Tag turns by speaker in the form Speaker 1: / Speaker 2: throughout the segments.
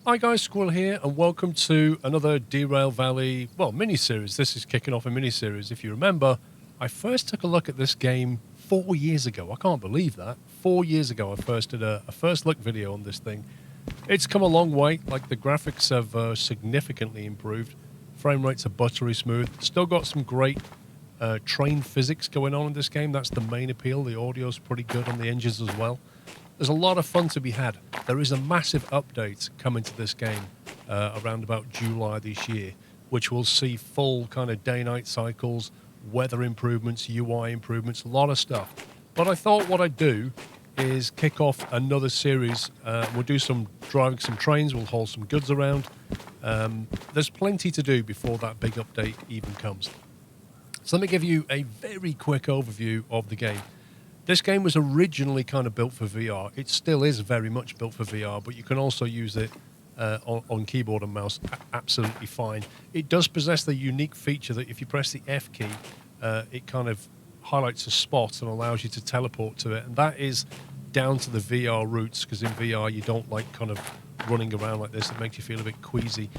Speaker 1: Hi guys, Squirrel here, and welcome to another Derail Valley, mini-series. This is kicking off a mini-series. If you remember, I first took a look at this game 4 years ago. I can't believe that. 4 years ago, I first did a first look video on this thing. It's come a long way. Like, the graphics have significantly improved. Frame rates are buttery smooth. Still got some great train physics going on in this game. That's the main appeal. The audio's pretty good on the engines as well. There's a lot of fun to be had. There is a massive update coming to this game around about July this year, which will see full kind of day-night cycles, weather improvements, UI improvements, a lot of stuff. But I thought what I'd do is kick off another series. We'll do some driving some trains, we'll haul some goods around. There's plenty to do before that big update even comes. So let me give you a very quick overview of the game. This game was originally kind of built for VR. It still is very much built for VR, but you can also use it on keyboard and mouse absolutely fine. It does possess the unique feature that if you press the F key, it kind of highlights a spot and allows you to teleport to it. And that is down to the VR roots, because in VR you don't like kind of running around like this. It makes you feel a bit queasy.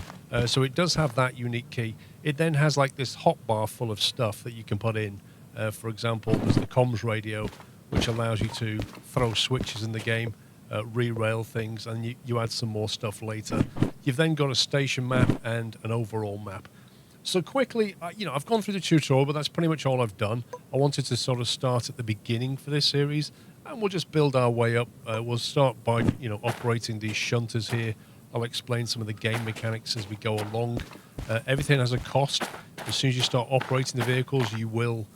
Speaker 1: So it does have that unique key. It then has like this hotbar full of stuff that you can put in. For example, there's the comms radio, which allows you to throw switches in the game, re-rail things, and you add some more stuff later. You've then got a station map and an overall map. So quickly, I've gone through the tutorial, but that's pretty much all I've done. I wanted to sort of start at the beginning for this series, and we'll just build our way up. We'll start by, operating these shunters here. I'll explain some of the game mechanics as we go along. Everything has a cost. As soon as you start operating the vehicles, you will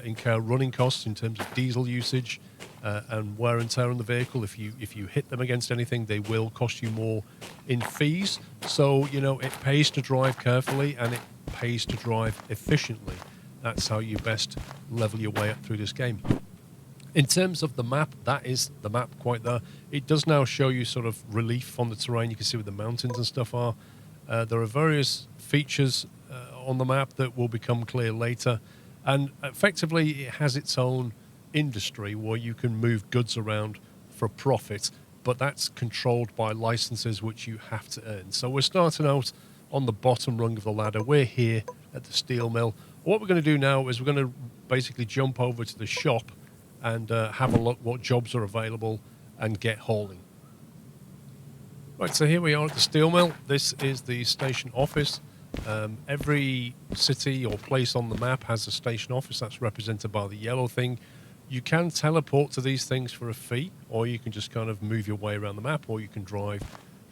Speaker 1: incur running costs in terms of diesel usage and wear and tear on the vehicle. If you hit them against anything, they will cost you more in fees. So, it pays to drive carefully and it pays to drive efficiently. That's how you best level your way up through this game. In terms of the map, that is the map quite there. It does now show you sort of relief on the terrain. You can see where the mountains and stuff are. There are various features on the map that will become clear later. And effectively, it has its own industry where you can move goods around for profit, but that's controlled by licenses which you have to earn. So we're starting out on the bottom rung of the ladder. We're here at the steel mill. What we're going to do now is we're going to basically jump over to the shop and have a look what jobs are available and get hauling. Right, so here we are at the steel mill. This is the station office. Every city or place on the map has a station office. That's represented by the yellow thing. You can teleport to these things for a fee, or you can just kind of move your way around the map, or you can drive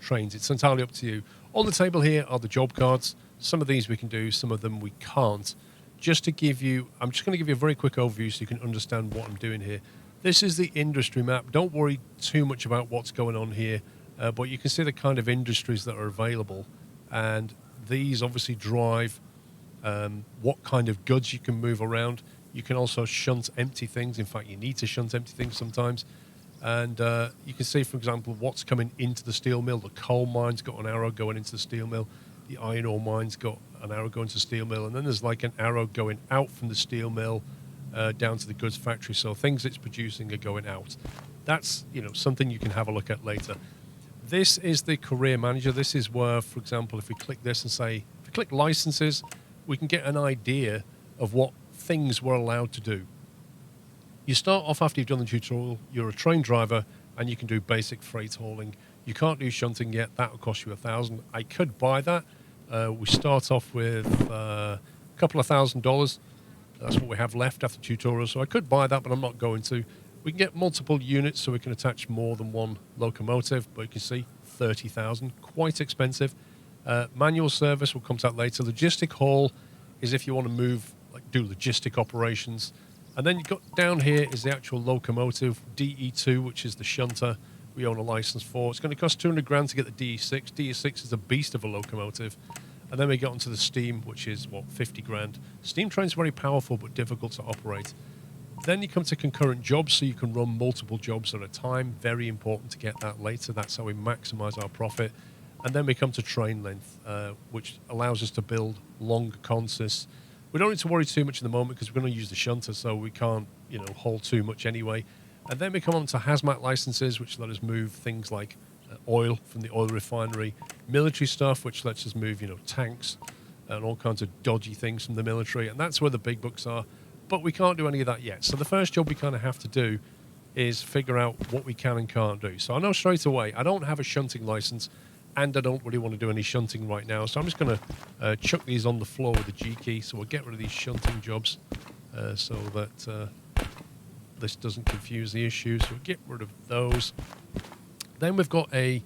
Speaker 1: trains. It's entirely up to you. On the table here are the job cards. Some of these we can do, some of them we can't. I'm just going to give you a very quick overview so you can understand what I'm doing here. This is the industry map. Don't worry too much about what's going on here, but you can see the kind of industries that are available, and these obviously drive what kind of goods you can move around. You can also shunt empty things. In fact, you need to shunt empty things sometimes. And you can see, for example, what's coming into the steel mill. The coal mine's got an arrow going into the steel mill. The iron ore mine's got an arrow going to the steel mill. And then there's like an arrow going out from the steel mill down to the goods factory. So things it's producing are going out. That's, something you can have a look at later. This is the career manager. This is where, for example, if we click this and say, if we click licenses, we can get an idea of what things we're allowed to do. You start off after you've done the tutorial, you're a train driver and you can do basic freight hauling. You can't do shunting yet, that will cost you $1,000. I could buy that. We start off with a couple of $1,000. That's what we have left after the tutorial, so I could buy that, but I'm not going to. We can get multiple units, so we can attach more than one locomotive, but you can see 30,000, quite expensive. Manual service will come to that later. Logistic haul is if you want to move, do logistic operations. And then you've got down here is the actual locomotive, DE2, which is the shunter we own a license for. It's going to cost 200 grand to get the DE6. DE6 is a beast of a locomotive. And then we get onto the steam, which is, 50 grand. Steam train's very powerful, but difficult to operate. Then you come to concurrent jobs, so you can run multiple jobs at a time. Very important to get that later. That's how we maximize our profit. And then we come to train length, which allows us to build longer consists. We don't need to worry too much at the moment because we're going to use the shunter, so we can't, haul too much anyway. And then we come on to hazmat licenses, which let us move things like oil from the oil refinery, military stuff, which lets us move, tanks and all kinds of dodgy things from the military, and that's where the big bucks are. But we can't do any of that yet. So the first job we kind of have to do is figure out what we can and can't do. So I know straight away I don't have a shunting license, and I don't really want to do any shunting right now. So I'm just going to chuck these on the floor with the G key. So we'll get rid of these shunting jobs so that this doesn't confuse the issue. So we'll get rid of those. Then we've got a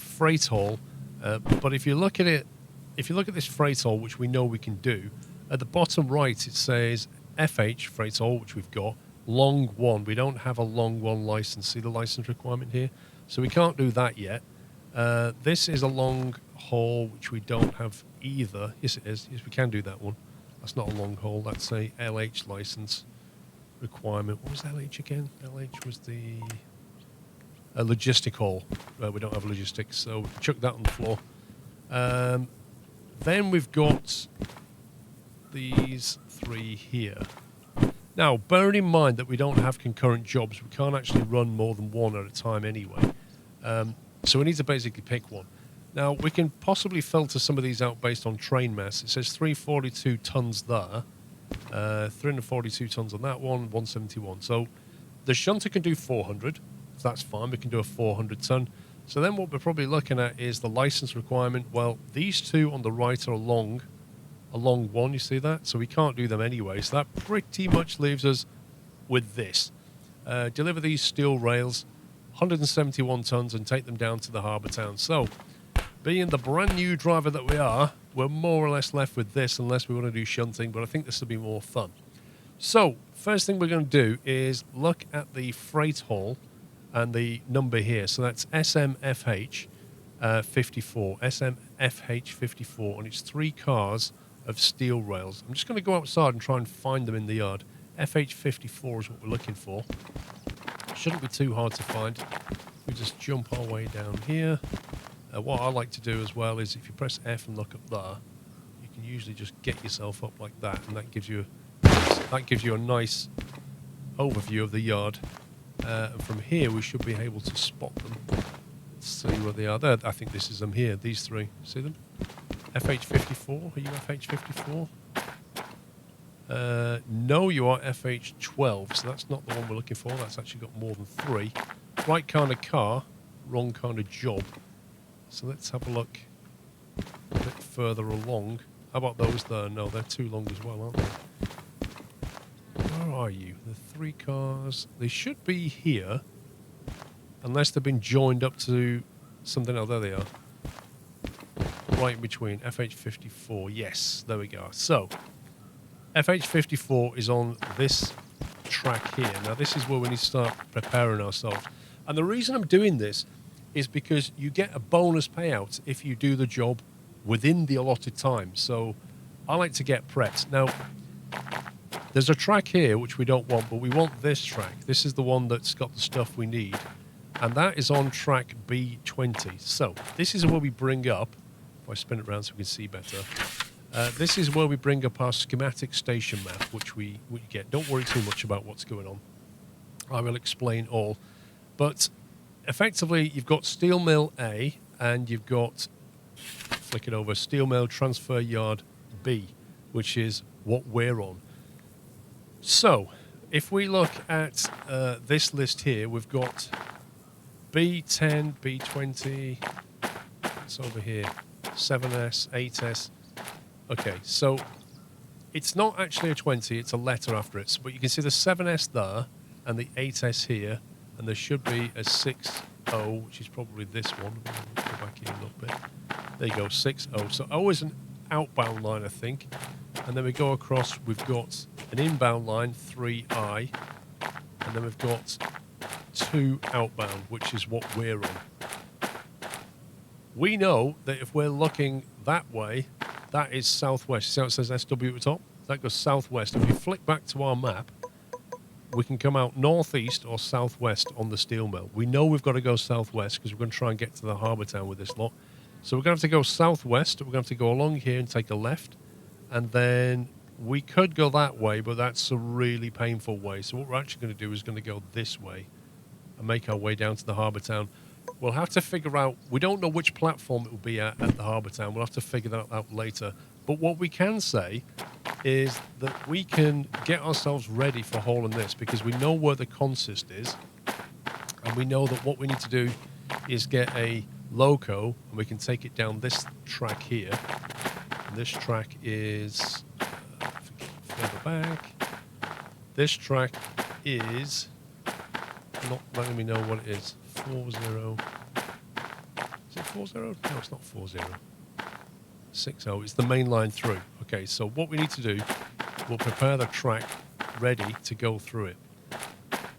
Speaker 1: freight haul. But if you look at it, if you look at this freight haul, which we know we can do, at the bottom right it says FH freight haul, which we've got. Long 1. We don't have a long 1 license. See the license requirement here? So we can't do that yet. This is a long haul, which we don't have either. Yes, it is. Yes, we can do that one. That's not a long haul. That's a LH license requirement. What was LH again? LH was the logistic haul. We don't have logistics, so we can chuck that on the floor. Then we've got these 3 here. Now, bearing in mind that we don't have concurrent jobs, we can't actually run more than one at a time anyway. So we need to basically pick one. Now, we can possibly filter some of these out based on train mass. It says 342 tons there, 342 tons on that one, 171. So the shunter can do 400, so that's fine. We can do a 400 ton. So then what we're probably looking at is the license requirement. Well, these two on the right are a long 1, you see that? So we can't do them anyway. So that pretty much leaves us with this. Deliver these steel rails, 171 tons, and take them down to the harbour town. So, being the brand new driver that we are, we're more or less left with this unless we want to do shunting, but I think this will be more fun. So, first thing we're going to do is look at the freight haul and the number here. So that's SMFH 54, SMFH 54, and it's 3 cars of steel rails. I'm just going to go outside and try and find them in the yard. FH54 is what we're looking for. Shouldn't be too hard to find. We just jump our way down here. What I like to do as well is if you press F and look up there, you can usually just get yourself up like that, and that gives you a nice overview of the yard. And from here we should be able to spot them. Let's see where they are. There, I think this is them here. These 3. See them? FH54. Are you FH54? No, you are FH12, so that's not the one we're looking for. That's actually got more than 3. Right kind of car, wrong kind of job. So let's have a look a bit further along. How about those there? No, they're too long as well, aren't they? Where are you? The 3 cars. They should be here, unless they've been joined up to something else. There they are. Right in between. FH54. Yes, there we go. So, FH54 is on this track here. Now, this is where we need to start preparing ourselves. And the reason I'm doing this is because you get a bonus payout if you do the job within the allotted time. So, I like to get prepped. Now, there's a track here which we don't want, but we want this track. This is the one that's got the stuff we need. And that is on track B20. So, this is where we bring up, if I spin it around so we can see better, this is where we bring up our schematic station map, which we get. Don't worry too much about what's going on. I will explain all. But effectively, you've got steel mill A, and you've got, flick it over, steel mill transfer yard B, which is what we're on. So, if we look at this list here, we've got B10, B20, it's over here, 7S, 8S. Okay, so it's not actually a 20, it's a letter after it. But you can see the 7S there and the 8S here, and there should be a 6O, which is probably this one. Go back here a little bit. There you go, 6O. So O is an outbound line, I think. And then we go across, we've got an inbound line, 3I, and then we've got 2 outbound, which is what we're on. We know that if we're looking that way, that is southwest. See how it says SW at the top? That goes southwest. If we flick back to our map, we can come out northeast or southwest on the steel mill. We know we've got to go southwest because we're going to try and get to the harbour town with this lot. So we're going to have to go southwest. We're going to have to go along here and take a left. And then we could go that way, but that's a really painful way. So what we're actually going to do is going to go this way and make our way down to the harbour town. We'll have to figure out, we don't know which platform it will be at the harbour town. We'll have to figure that out later. But what we can say is that we can get ourselves ready for hauling this because we know where the consist is. And we know that what we need to do is get a loco and we can take it down this track here. And this track is further back. This track is not letting me know what it is. 40. Is it 40? No, it's not 40. 60. It's the main line through. Okay, so what we need to do, we'll prepare the track ready to go through it.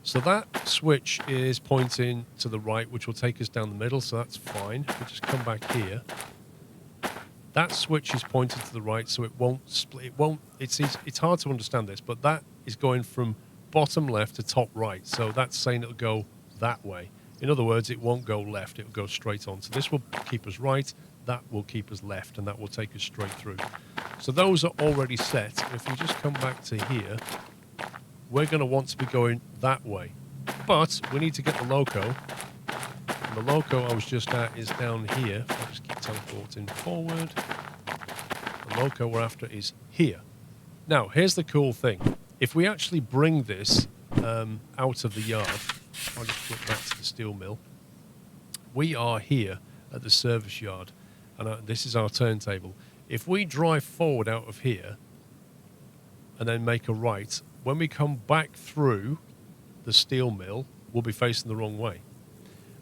Speaker 1: So that switch is pointing to the right, which will take us down the middle, so that's fine. We'll just come back here. That switch is pointing to the right, so it won't split. It won't. It's hard to understand this, but that is going from bottom left to top right. So that's saying it'll go that way. In other words, it won't go left, it'll go straight on. So this will keep us right, that will keep us left, and that will take us straight through. So those are already set. If we just come back to here, we're going to want to be going that way. But we need to get the loco. And the loco I was just at is down here. I'll just keep teleporting forward. The loco we're after is here. Now, here's the cool thing. If we actually bring this out of the yard, I'll just flip back to the steel mill. We are here at the service yard, and this is our turntable. If we drive forward out of here and then make a right, when we come back through the steel mill, we'll be facing the wrong way.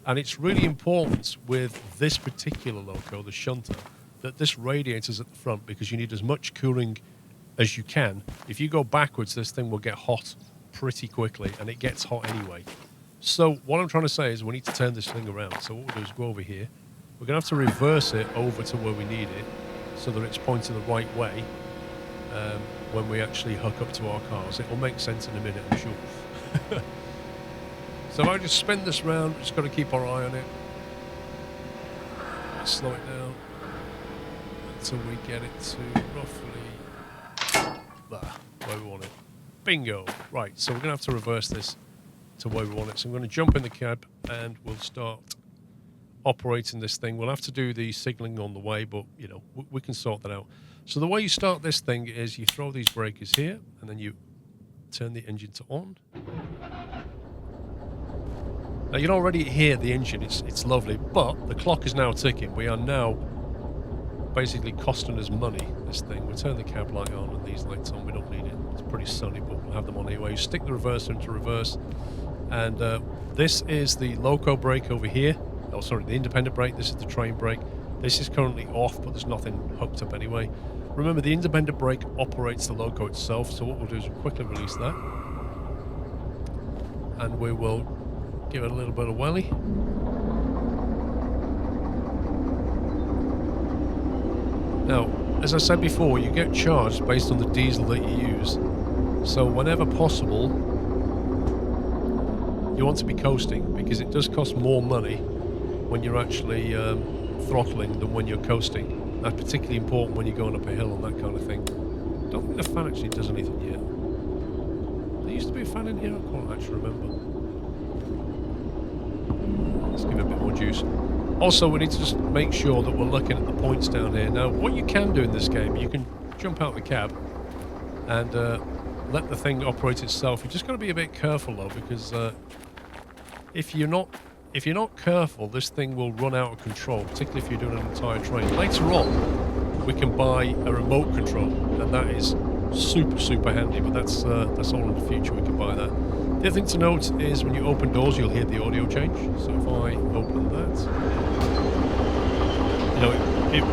Speaker 1: And it's really important with this particular loco, the shunter, that this radiator's at the front because you need as much cooling as you can. If you go backwards, this thing will get hot pretty quickly, and it gets hot anyway. So what I'm trying to say is we need to turn this thing around. So what we'll do is go over here. We're going to have to reverse it over to where we need it so that it's pointing the right way when we actually hook up to our cars. It will make sense in a minute, I'm sure. So if I just spin this round, we've just got to keep our eye on it. Let's slow it down until we get it to roughly there, where we want it. Bingo. Right, so we're going to have to reverse this to where we want it. So I'm going to jump in the cab and we'll start operating this thing. We'll have to do the signalling on the way, but you know, we can sort that out. So the way you start this thing is you throw these breakers here and then you turn the engine to on. Now you can already hear the engine, it's lovely, but the clock is now ticking. We are now basically costing us money, this thing. We'll turn the cab light on and these lights on, we don't need it. It's pretty sunny, but we'll have them on anyway. You stick the reverser into reverse, and this is the loco brake over here. Oh, sorry, the independent brake. This is the train brake. This is currently off, but there's nothing hooked up anyway. Remember, the independent brake operates the loco itself, so what we'll do is we'll quickly release that. And we will give it a little bit of welly. Now, as I said before, you get charged based on the diesel that you use. So whenever possible, you want to be coasting, because it does cost more money when you're actually throttling than when you're coasting. That's particularly important when you're going up a hill and that kind of thing. I don't think the fan actually does anything yet. There used to be a fan in here, I can't actually remember. Let's give it a bit more juice. Also, we need to just make sure that we're looking at the points down here. Now, what you can do in this game, you can jump out the cab and let the thing operate itself. You just got to be a bit careful though, because if you're not careful, this thing will run out of control, particularly if you're doing an entire train. Later on, we can buy a remote control, and that is super handy, but that's all in the future. We can buy that. The other thing to note is when you open doors, you'll hear the audio change. So if I open that, you know, it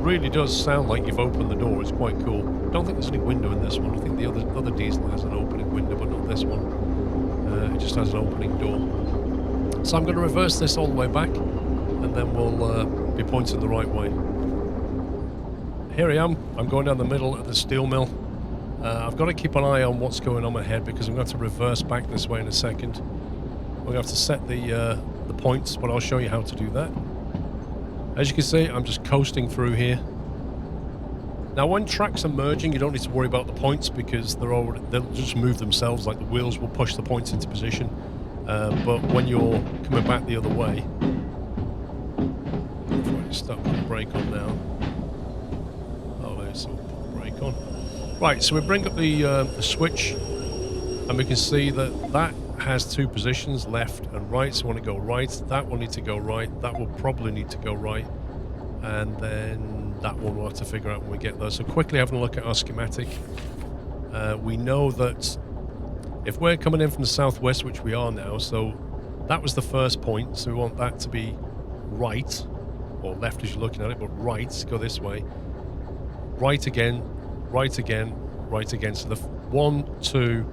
Speaker 1: really does sound like you've opened the door. It's quite cool. I don't think there's any window in this one. I think the other diesel has an opening window, but not this one. It just has an opening door. So I'm going to reverse this all the way back, and then we'll be pointing the right way. Here I am. I'm going down the middle of the steel mill. I've got to keep an eye on what's going on ahead, because I'm going to have to reverse back this way in a second. We're going to have to set the points, but I'll show you how to do that. As you can see, I'm just coasting through here. Now, when tracks are merging, you don't need to worry about the points, because they'll just move themselves. Like the wheels will push the points into position. But when you're coming back the other way, if I just start putting the brake on now. Oh, there's the brake on. Right, so we bring up the switch, and we can see that has two positions, left and right. So I want to go right. That will need to go right. That will probably need to go right, and then that one we'll have to figure out when we get there. So quickly having a look at our schematic, we know that if we're coming in from the southwest, which we are now, so that was the first point, so we want that to be right, or left as you're looking at it, but right, go this way, right again, right again, right again. So the 1, 2,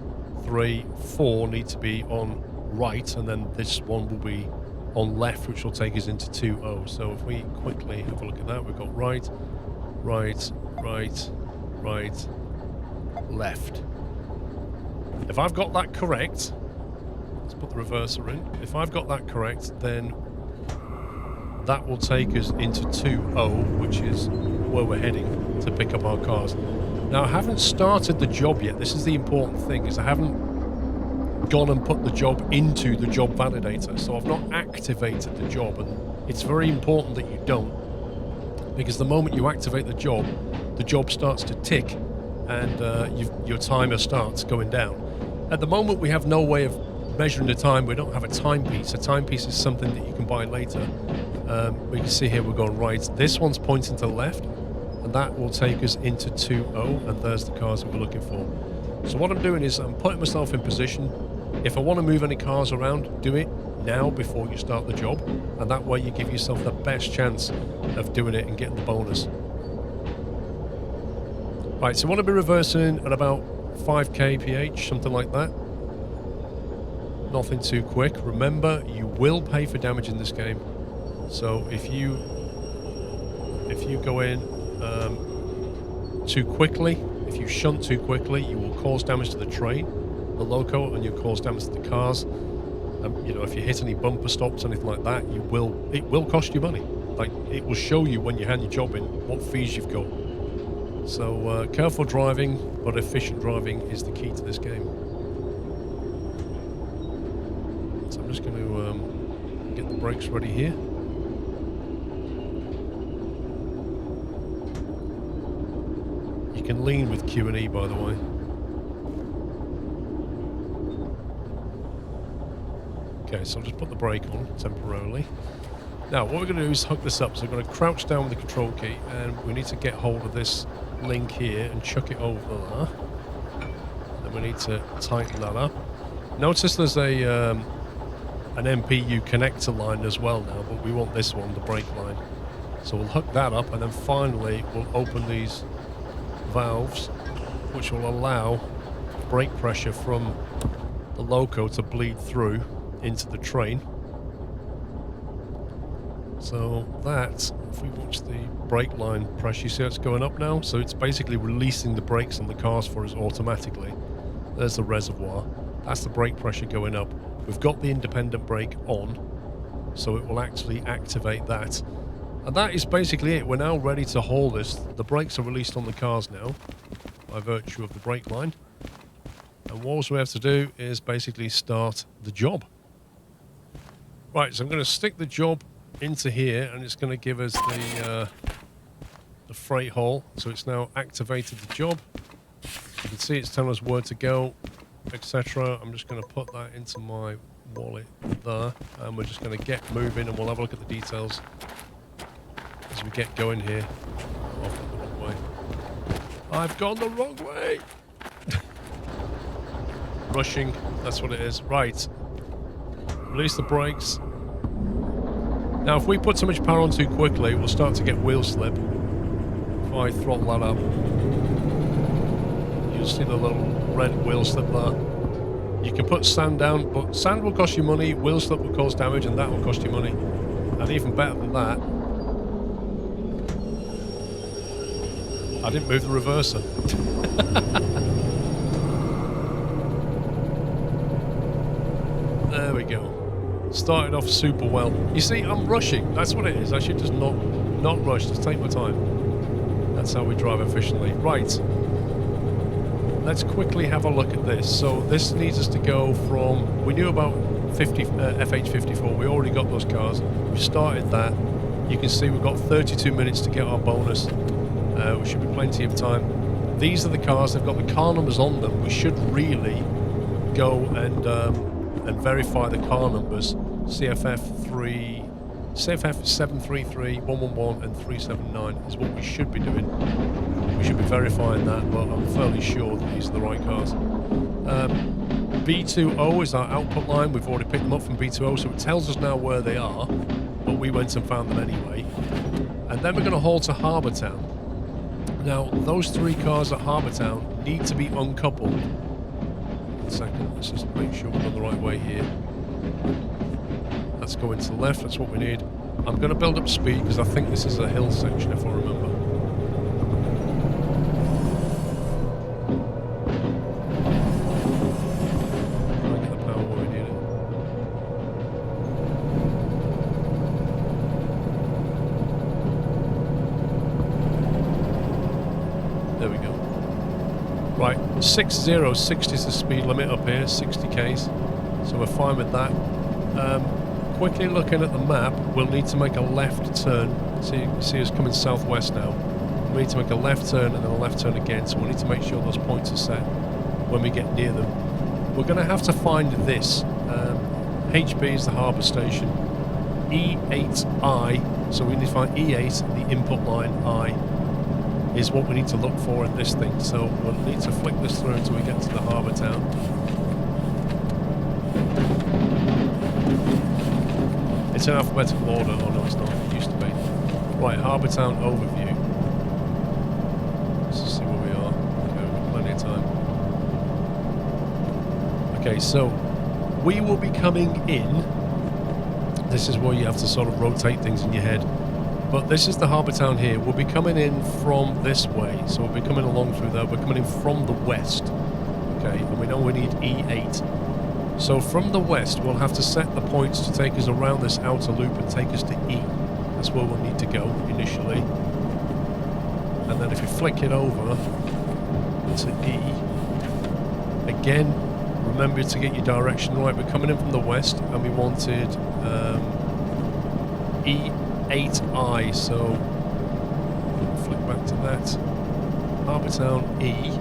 Speaker 1: 3, 4 need to be on right, and then this one will be on left, which will take us into 2-0. So if we quickly have a look at that, we've got right, right, right, right, left. If I've got that correct, let's put the reverser in. If I've got that correct, then that will take us into 2-0, which is where we're heading to pick up our cars. Now, I haven't started the job yet. This is the important thing, is I haven't gone and put the job into the job validator. So I've not activated the job, and it's very important that you don't, because the moment you activate the job starts to tick, and your timer starts going down. At the moment, we have no way of measuring the time. We don't have a timepiece. A timepiece is something that you can buy later. We can see here we're going right. This one's pointing to the left, and that will take us into 2-0, and there's the cars that we're looking for. So what I'm doing is I'm putting myself in position. If I want to move any cars around, do it now before you start the job, and that way you give yourself the best chance of doing it and getting the bonus. Right, so I want to be reversing at about 5 kph, something like that. Nothing too quick. Remember, you will pay for damage in this game. So if you go in too quickly, if you shunt too quickly, you will cause damage to the train, the loco, and you'll cause damage to the cars. You know, if you hit any bumper stops, anything like that, it will cost you money. Like, it will show you when you hand your job in what fees you've got. So careful driving, but efficient driving is the key to this game. So I'm just going to get the brakes ready here. You can lean with Q and E, by the way. Okay, so I'll just put the brake on temporarily. Now, what we're going to do is hook this up. So we're going to crouch down with the control key, and we need to get hold of this link here and chuck it over there. Then we need to tighten that up. Notice there's an MPU connector line as well now, but we want this one, the brake line. So we'll hook that up, and then finally we'll open these valves, which will allow brake pressure from the loco to bleed through into the train. So that, if we watch the brake line pressure, you see it's going up now? So it's basically releasing the brakes on the cars for us automatically. There's the reservoir. That's the brake pressure going up. We've got the independent brake on, so it will actually activate that. And that is basically it. We're now ready to haul this. The brakes are released on the cars now by virtue of the brake line. And what we have to do is basically start the job. Right, so I'm going to stick the job into here, and it's going to give us the freight haul. So it's now activated the job. You can see it's telling us where to go, etc. I'm just going to put that into my wallet there, and we're just going to get moving, and we'll have a look at the details as we get going here. Oh, I've gone the wrong way. I've gone the wrong way. Rushing, that's what it is. Right, release the brakes. Now, if we put so much power on too quickly, we'll start to get wheel slip. If I throttle that up, you'll see the little red wheel slip there. You can put sand down, but sand will cost you money, wheel slip will cause damage, and that will cost you money. And even better than that, I didn't move the reverser. There we go. Started off super well. You see, I'm rushing. That's what it is. I should just not rush. Just take my time. That's how we drive efficiently. Right. Let's quickly have a look at this. So this needs us to go from... We knew about FH54. We already got those cars. We started that. You can see we've got 32 minutes to get our bonus. We should be plenty of time. These are the cars. They've got the car numbers on them. We should really go and verify the car numbers. CFF 733, 111 and 379 is what we should be doing. We should be verifying that, but I'm fairly sure that these are the right cars. B20 is our output line. We've already picked them up from B20, so it tells us now where they are, but we went and found them anyway. And then we're going to haul to Harbour Town. Now, those 3 cars at Harbour Town need to be uncoupled. 1 second, let's just make sure we're on the right way here. Let's go into the left, that's what we need. I'm going to build up speed because I think this is a hill section if I remember. Try and get the power where we need it. There we go. Right, 60 is the speed limit up here, 60 k's. So we're fine with that. Quickly looking at the map, we'll need to make a left turn. See us coming southwest now. We need to make a left turn and then a left turn again, so we need to make sure those points are set when we get near them. We're going to have to find this. HB is the harbour station. E8I, so we need to find E8, the input line I, is what we need to look for in this thing. So we'll need to flick this through until we get to the harbour town. It's in alphabetical order. Oh no, it's not. It used to be. Right, Harbour Town overview. Let's just see where we are. Okay, we've got plenty of time. Okay, so we will be coming in. This is where you have to sort of rotate things in your head. But this is the Harbour Town here. We'll be coming in from this way. So we'll be coming along through there. We're coming in from the west. Okay, and we know we need E8. So from the west, we'll have to set the points to take us around this outer loop and take us to E. That's where we'll need to go initially. And then if you flick it over to E, again, remember to get your direction right. We're coming in from the west and we wanted E8I. So flick back to that. Harbour Town E,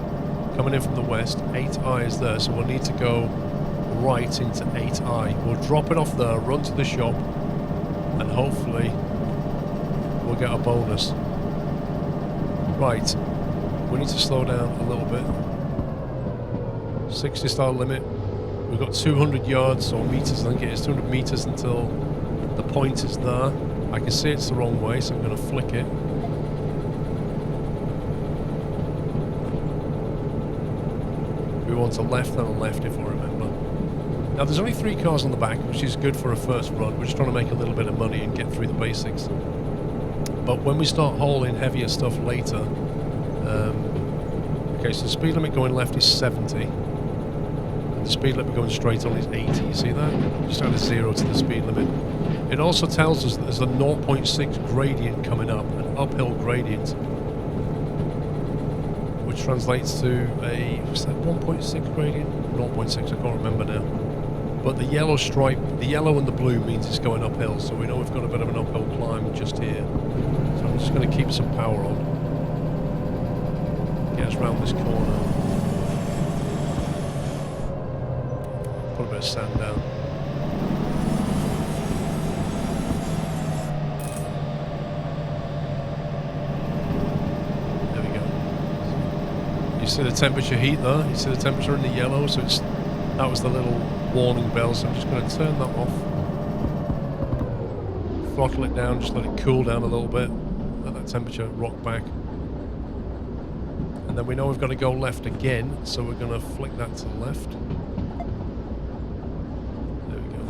Speaker 1: coming in from the west. 8I is there, so we'll need to go right into 8I. We'll drop it off there, run to the shop, and hopefully we'll get a bonus. Right, we need to slow down a little bit. 60 star limit. We've got 200 yards or meters, I think it is 200 meters until the point is there. I can see it's the wrong way, so I'm going to flick it. We want a left and a left if I remember. Now there's only 3 cars on the back, which is good for a first run. We're just trying to make a little bit of money and get through the basics. But when we start hauling heavier stuff later, okay, so the speed limit going left is 70, and the speed limit going straight on is 80. You see that? Just add a 0 to the speed limit. It also tells us that there's a 0.6 gradient coming up, an uphill gradient, which translates to a, what's that, 1.6 gradient? 0.6, I can't remember now. But the yellow stripe, the yellow and the blue means it's going uphill, so we know we've got a bit of an uphill climb just here. So I'm just going to keep some power on. Get us round this corner. Put a bit of sand down. There we go. You see the temperature heat there? You see the temperature in the yellow? So it's, that was the little warning bell, so I'm just going to turn that off. Throttle it down, just let it cool down a little bit. Let that temperature rock back. And then we know we've got to go left again, so we're going to flick that to the left. There we go.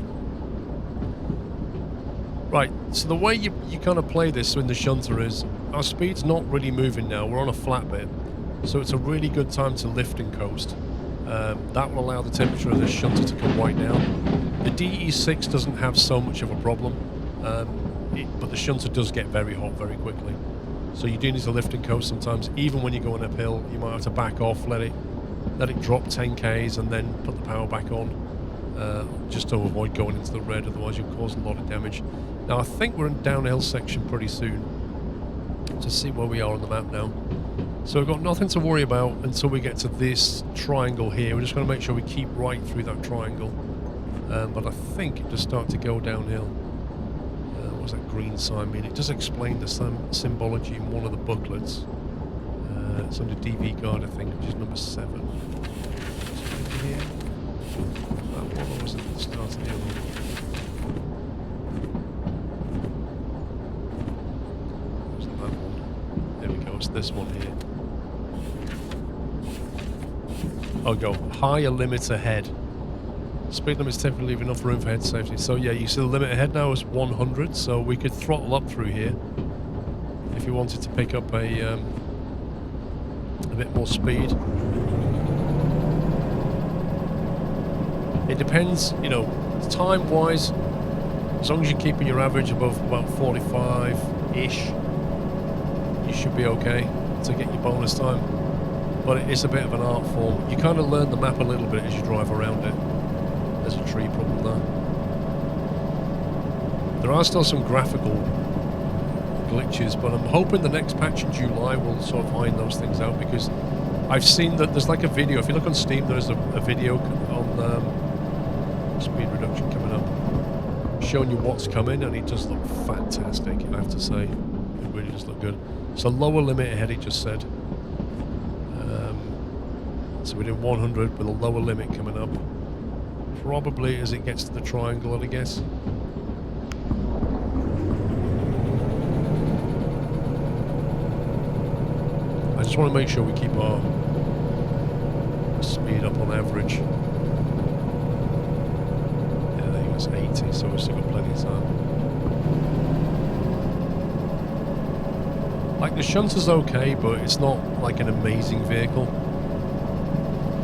Speaker 1: Right, so the way you kind of play this in the shunter is, our speed's not really moving now, we're on a flat bit. So it's a really good time to lift and coast. That will allow the temperature of the shunter to come right down. The DE6 doesn't have so much of a problem, but the shunter does get very hot very quickly. So you do need to lift and coast sometimes. Even when you're going uphill, you might have to back off, let it drop 10 k's and then put the power back on. just to avoid going into the red, otherwise you'll cause a lot of damage. Now I think we're in downhill section pretty soon. To see where we are on the map now. So we've got nothing to worry about until we get to this triangle here. We're just going to make sure we keep right through that triangle. But I think it just starts to go downhill. What does that green sign mean? It does explain the symbology in one of the booklets. It's under DV guard, I think, which is number 7. Here. That one, or was it at the start of the other one? Wasn't that one? There we go, it's this one here. I'll go higher limit ahead. Speed limit's typically leave enough room for head safety. So yeah, you see the limit ahead now is 100, so we could throttle up through here if you wanted to pick up a bit more speed. It depends, you know, time-wise, as long as you're keeping your average above about 45-ish, you should be okay to get your bonus time. But it is a bit of an art form. You kind of learn the map a little bit as you drive around it. There's a tree problem there. There are still some graphical glitches, but I'm hoping the next patch in July will sort of iron those things out, because I've seen that there's like a video. If you look on Steam, there's a video on speed reduction coming up, showing you what's coming, and it does look fantastic, I have to say. It really does look good. So lower limit ahead, it just said. So we're doing 100 with a lower limit coming up. Probably as it gets to the triangle, I guess. I just want to make sure we keep our speed up on average. Yeah, there you go, it's 80, so we've still got plenty of time. Like, the shunter's okay, but it's not like an amazing vehicle.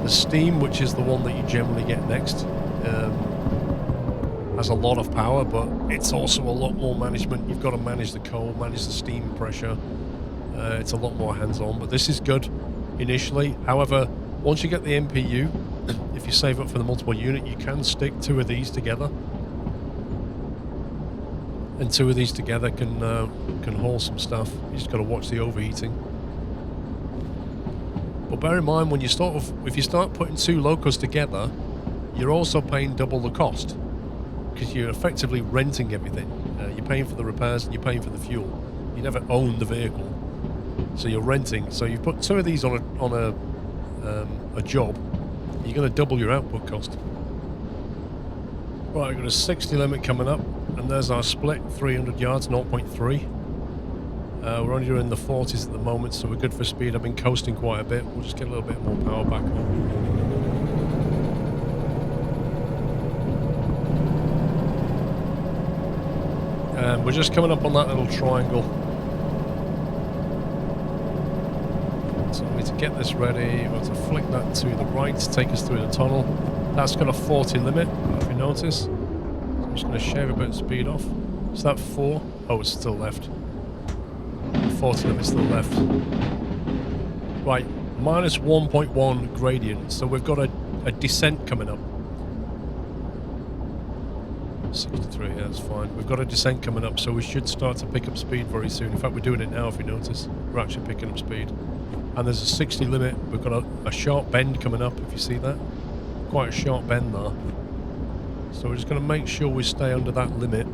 Speaker 1: The Steam, which is the one that you generally get next, has a lot of power, but it's also a lot more management. You've got to manage the coal, manage the steam pressure. It's a lot more hands-on, but this is good initially. However, once you get the MPU, if you save up for the multiple unit, you can stick 2 of these together. And 2 of these together can haul some stuff. You just got to watch the overheating. But bear in mind, when you if you start putting 2 locos together, you're also paying double the cost, because you're effectively renting everything. You're paying for the repairs and you're paying for the fuel. You never own the vehicle, so you're renting. So you put 2 of these on a job, you're going to double your output cost. Right, we've got a 60 limit coming up, and there's our split, 300 yards, 0.3. We're only doing the 40s at the moment, so we're good for speed. I've been coasting quite a bit. We'll just get a little bit more power back on. And we're just coming up on that little triangle. So we need to get this ready. We'll have to flick that to the right to take us through the tunnel. That's got a 40 limit, if you notice. So I'm just going to shave a bit of speed off. Is that 4? Oh, it's still left. 40 limit still left. Right, minus 1.1 gradient. So we've got a descent coming up. 63, yeah, that's fine. We've got a descent coming up, so we should start to pick up speed very soon. In fact, we're doing it now, if you notice. We're actually picking up speed. And there's a 60 limit. We've got a sharp bend coming up, if you see that. Quite a sharp bend there. So we're just going to make sure we stay under that limit.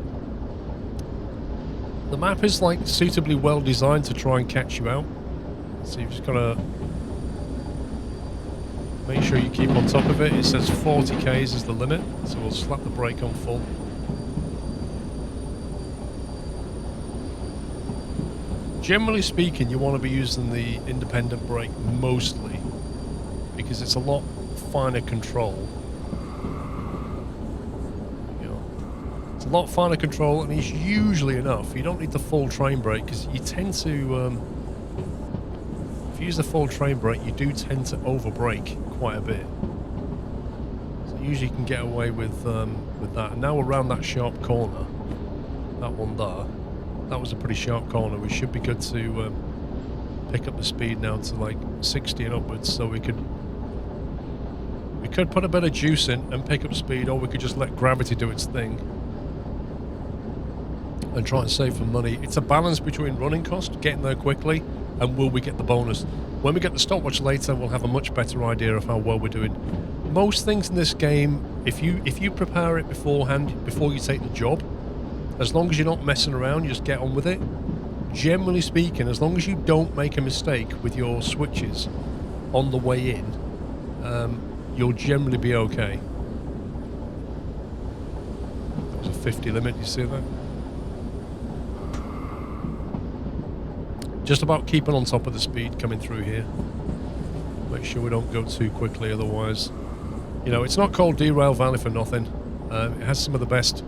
Speaker 1: The map is like suitably well designed to try and catch you out. So you've just got to make sure you keep on top of it. It says 40 k's is the limit, so we'll slap the brake on full. Generally speaking, you want to be using the independent brake mostly, because it's a lot finer control. It's a lot finer control, and it's usually enough. You don't need the full train brake, because you tend to, if you use the full train brake, you do tend to over brake quite a bit. So usually you can get away with that. And now we're around that sharp corner, that one there. That was a pretty sharp corner. We should be good to pick up the speed now to like 60 and upwards, so we could We could put a bit of juice in and pick up speed, or we could just let gravity do its thing and try and save some money. It's a balance between running cost, getting there quickly, and will we get the bonus. When we get the stopwatch later, we'll have a much better idea of how well we're doing. Most things in this game, if you prepare it beforehand, before you take the job, as long as you're not messing around, you just get on with it. Generally speaking, as long as you don't make a mistake with your switches on the way in, you'll generally be okay. That was a 50 limit, you see that? Just about keeping on top of the speed coming through here. Make sure we don't go too quickly, otherwise... You know, it's not called Derail Valley for nothing. It has some of the best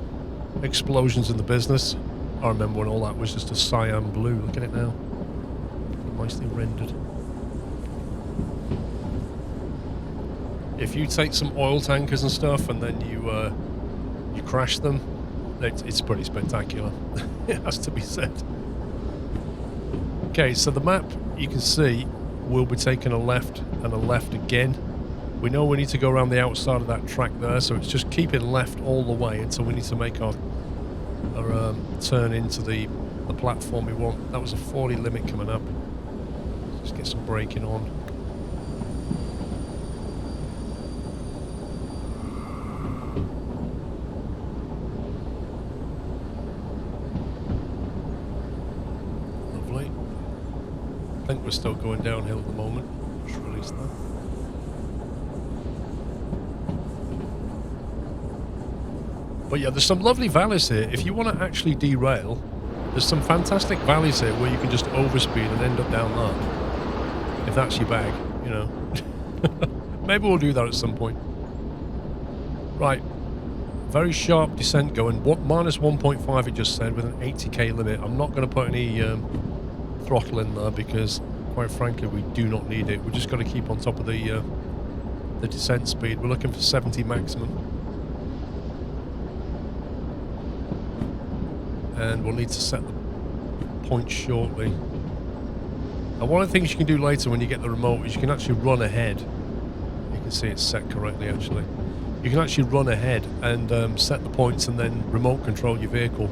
Speaker 1: explosions in the business. I remember when all that was just a cyan blue. Look at it now. Nicely rendered. If you take some oil tankers and stuff and then you crash them, it's pretty spectacular. It has to be said. Okay, so the map, you can see, will be taking a left and a left again. We know we need to go around the outside of that track there, so it's just keeping left all the way until we need to make our turn into the platform we want. That was a 40 limit coming up. Just get some braking on. Lovely. I think we're still going downhill at the moment. Just release that. But yeah, there's some lovely valleys here. If you want to actually derail, there's some fantastic valleys here where you can just overspeed and end up down there. If that's your bag, you know. Maybe we'll do that at some point. Right. Very sharp descent going. Minus 1.5 it just said with an 80k limit. I'm not going to put any throttle in there because, quite frankly, we do not need it. We're just going to keep on top of the descent speed. We're looking for 70 maximum. And we'll need to set the point shortly. And one of the things you can do later when you get the remote is you can actually run ahead. You can see it's set correctly actually. You can actually run ahead and set the points and then remote control your vehicle.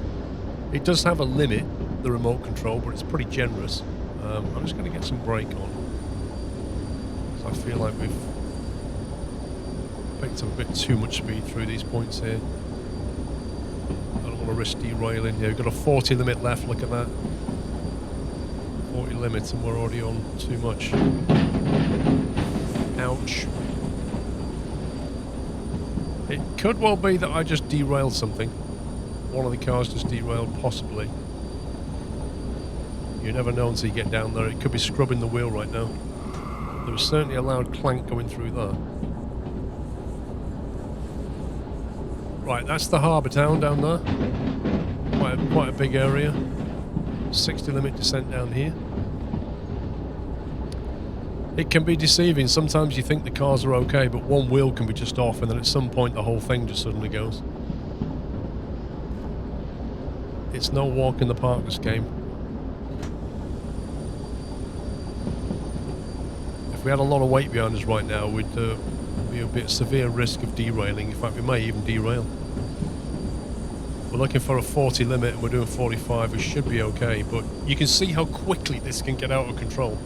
Speaker 1: It does have a limit, the remote control, but it's pretty generous. I'm just going to get some brake on. So I feel like we've picked up a bit too much speed through these points here. Risk derailing here. We've got a 40 limit left, look at that. 40 limits and we're already on too much. Ouch. It could well be that I just derailed something. One of the cars just derailed, possibly. You never know until you get down there. It could be scrubbing the wheel right now. There was certainly a loud clank going through there. Right, that's the harbour town down there. Quite a big area. 60 limit descent down here. It can be deceiving. Sometimes you think the cars are okay, but one wheel can be just off, and then at some point the whole thing just suddenly goes. It's no walk in the park, this game. If we had a lot of weight behind us right now, we'd be a bit severe risk of derailing. In fact, we may even derail. We're looking for a 40 limit and we're doing 45. We should be okay, but you can see how quickly this can get out of control.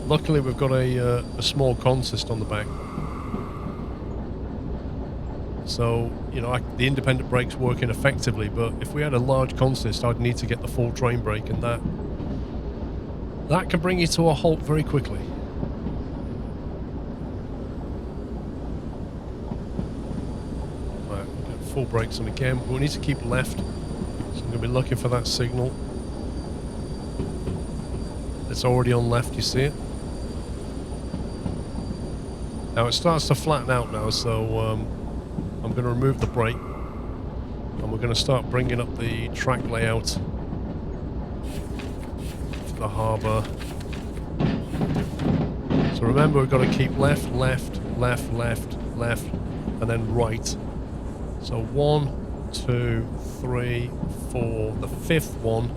Speaker 1: Luckily, we've got a small consist on the back. So, you know, the independent brake's working effectively, but if we had a large consist, I'd need to get the full train brake, and that can bring you to a halt very quickly. Full brakes on again. We need to keep left, so I'm going to be looking for that signal. It's already on left, you see it? Now it starts to flatten out now, so I'm going to remove the brake and we're going to start bringing up the track layout to the harbour. So remember, we've got to keep left, left, left, left, left, and then right. So 1, 2, 3, 4, the fifth one.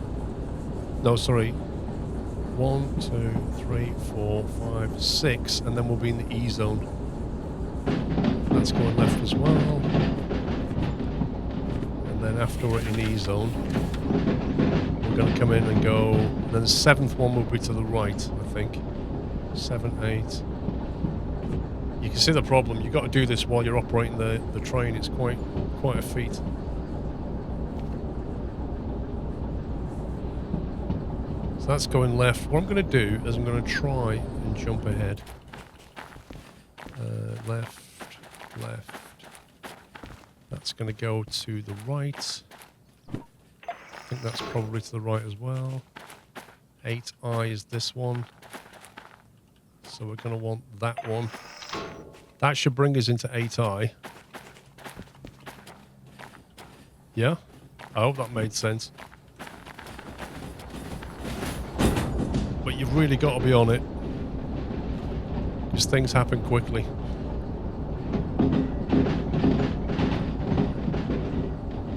Speaker 1: No, sorry. 1, 2, 3, 4, 5, 6, and then we'll be in the E zone. That's going left as well. And then after we're in E zone, we're going to come in and go. And then the 7th one will be to the right, I think. 7, 8. You can see the problem. You've got to do this while you're operating the train. It's quite a feat. So that's going left. What I'm going to do is I'm going to try and jump ahead. Left. That's going to go to the right. I think that's probably to the right as well. 8I is this one. So we're going to want that one. That should bring us into 8I. Yeah? I hope that made sense. But you've really got to be on it, because things happen quickly.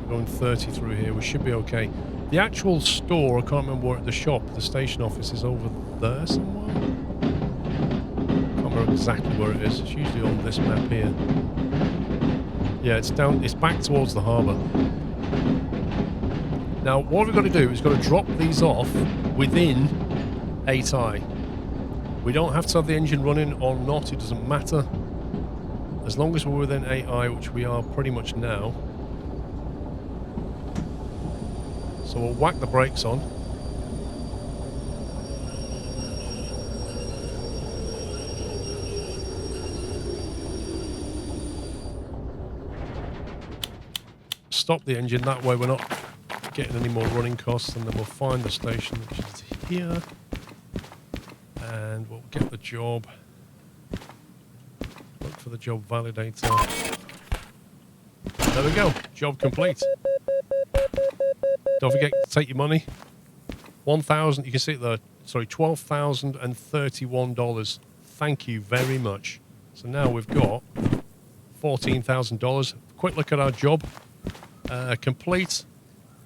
Speaker 1: We're going 30 through here. We should be okay. The actual store, I can't remember where, the shop, the station office is over there somewhere. Can't remember exactly where it is. It's usually on this map here. Yeah, it's down. It's back towards the harbour. Now, what we've got to do is got to drop these off within 8I. We don't have to have the engine running or not. It doesn't matter. As long as we're within 8I, which we are pretty much now. So we'll whack the brakes on. Stop the engine. That way we're not getting any more running costs, and then we'll find the station, which is here. And we'll get the job. Look for the job validator. There we go. Job complete. Don't forget to take your money. 1,000. You can see it there. Sorry, $12,031. Thank you very much. So now we've got $14,000. Quick look at our job. Complete.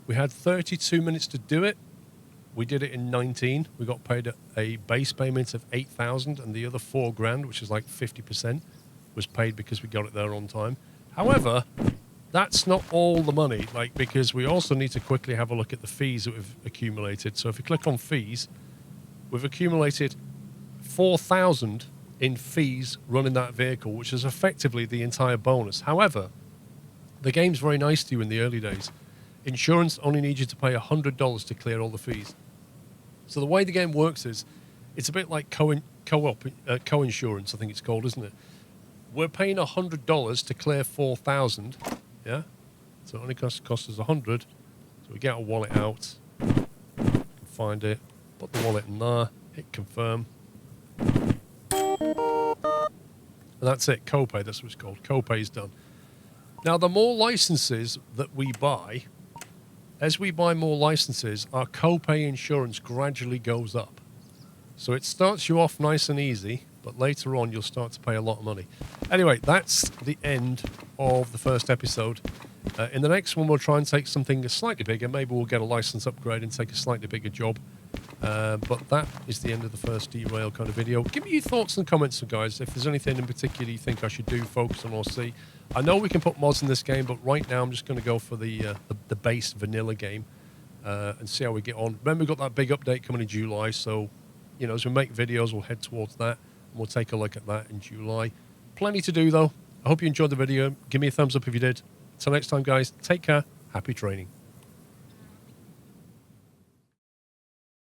Speaker 1: We had 32 minutes to do it. We did it in 19. We got paid a base payment of $8,000, and the other $4,000, which is like 50%, was paid because we got it there on time. However, that's not all the money, because we also need to quickly have a look at the fees that we've accumulated. So if you click on fees, we've accumulated $4,000 in fees running that vehicle, which is effectively the entire bonus. However, the game's very nice to you in the early days. Insurance only needs you to pay $100 to clear all the fees. So the way the game works is, it's a bit like co-insurance, I think it's called, isn't it? We're paying $100 to clear $4,000, yeah? So it only costs us $100. So we get our wallet out, find it, put the wallet in there, hit confirm. And that's it, copay, that's what it's called. Copay's done. Now, the more licenses that we buy, as we buy more licenses, our copay insurance gradually goes up. So it starts you off nice and easy, but later on you'll start to pay a lot of money. Anyway, that's the end of the first episode. In the next one, we'll try and take something slightly bigger. Maybe we'll get a license upgrade and take a slightly bigger job. But that is the end of the first Derail kind of video. Give me your thoughts and comments, guys, if there's anything in particular you think I should do, focus on, or see. I know we can put mods in this game, but right now I'm just going to go for the base vanilla game and see how we get on. Remember, we've got that big update coming in July, so as we make videos, we'll head towards that, and we'll take a look at that in July. Plenty to do, though. I hope you enjoyed the video. Give me a thumbs up if you did. Until next time, guys, take care. Happy training.